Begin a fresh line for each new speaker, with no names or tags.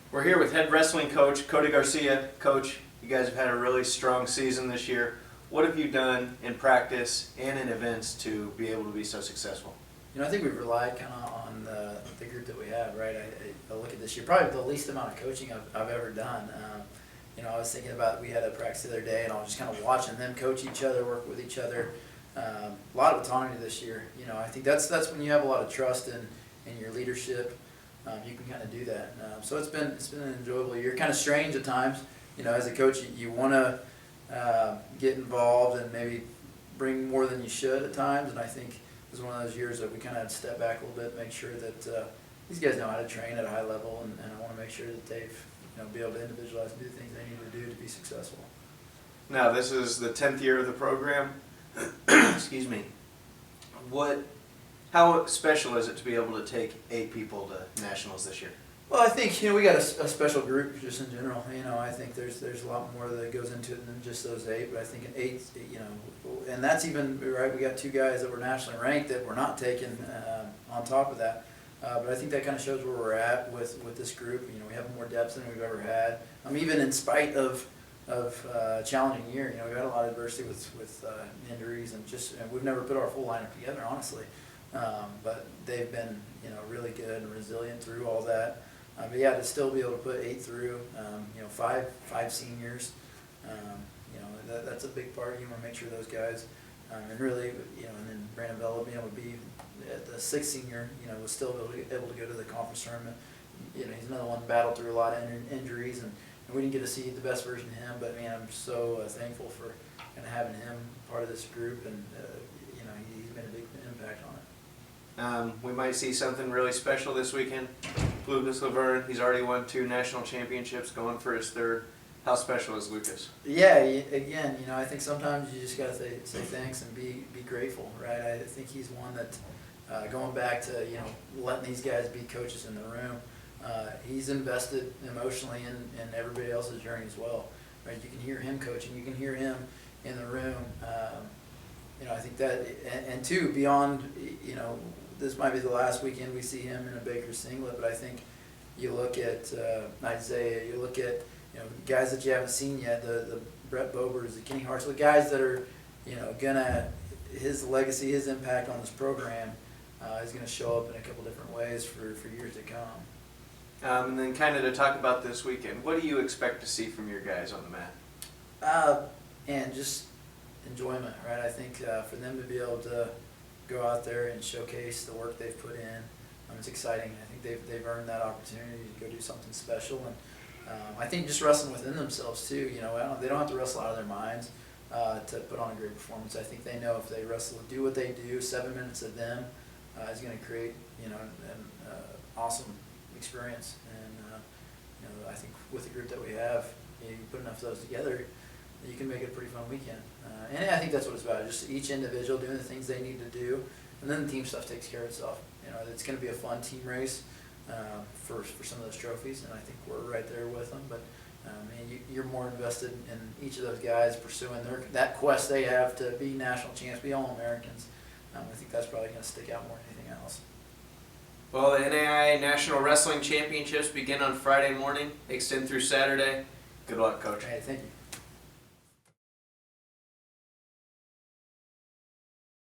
We're here with head wrestling coach Cody Garcia. Coach, you guys have had a really strong season this year. What have you done in practice and in events to be able to be so successful?
You know, I think we've relied kind of on the group that we have, right? I look at this year, probably the least amount of coaching I've ever done. You know, I was thinking about, we had a practice the other day, and I was just kind of watching them coach each other, work with each other. A lot of autonomy this year. You know, I think that's when you have a lot of trust in your leadership. You can kind of do that. So it's been an enjoyable year. Kind of strange at times. You know, as a coach, you want to get involved and maybe bring more than you should at times. And I think it was one of those years that we kind of had to step back a little bit, make sure that these guys know how to train at a high level, and I want to make sure that they've be able to individualize and do the things they need to do to be successful.
Now, this is the 10th year of the program. Excuse me. How special is it to be able to take 8 people to nationals this year?
Well, I think we got a special group just in general. I think there's a lot more that goes into it than just those 8. But I think an 8, and that's even right. We got 2 guys that were nationally ranked that were not taken on top of that. But I think that kind of shows where we're at with this group. We have more depth than we've ever had. Even in spite of a challenging year, we've had a lot of adversity with injuries, and we've never put our full lineup together, honestly. But they've been really good and resilient through all that. But yeah, to still be able to put 8 through, 5 seniors, that's a big part. You want to make sure those guys, and really, and then Brandon Vela being able to be at the 6th senior, was still able to go to the conference tournament. He's another one that battled through a lot of injuries, and we didn't get to see the best version of him. But man, I'm so thankful for kind of having him part of this group, and he's made a big impact on it.
We might see something really special this weekend. Lucas Laverne, he's already won 2 national championships, going for his 3rd. How special is Lucas?
Yeah, again, I think sometimes you just got to say thanks and be grateful, right? I think he's one that, going back to, letting these guys be coaches in the room, he's invested emotionally in everybody else's journey as well, right? You can hear him coaching, you can hear him in the room. I think that, and two, beyond, this might be the last weekend we see him in a Baker's singlet, but I think you look at Isaiah, you look at guys that you haven't seen yet, the Brett Bobers, the Kenny Harts, the guys that are his legacy, his impact on this program is gonna show up in a couple different ways for years to come.
And then kind of to talk about this weekend, what do you expect to see from your guys on the mat?
And just enjoyment, right? I think for them to be able to go out there and showcase the work they've put in, it's exciting. I think they've earned that opportunity to go do something special, and I think just wrestling within themselves too. They don't have to wrestle out of their minds to put on a great performance. I think they know if they wrestle, do what they do, 7 minutes of them is going to create an awesome experience. And I think with the group that we have, you put enough of those together, you can make it a pretty fun weekend. And I think that's what it's about, just each individual doing the things they need to do, and then the team stuff takes care of itself. It's going to be a fun team race for some of those trophies, and I think we're right there with them. But you're more invested in each of those guys pursuing that quest they have to be national champs, be All-Americans. I think that's probably going to stick out more than anything else.
Well, the NAIA National Wrestling Championships begin on Friday morning, extend through Saturday. Good luck, Coach.
Hey, thank you.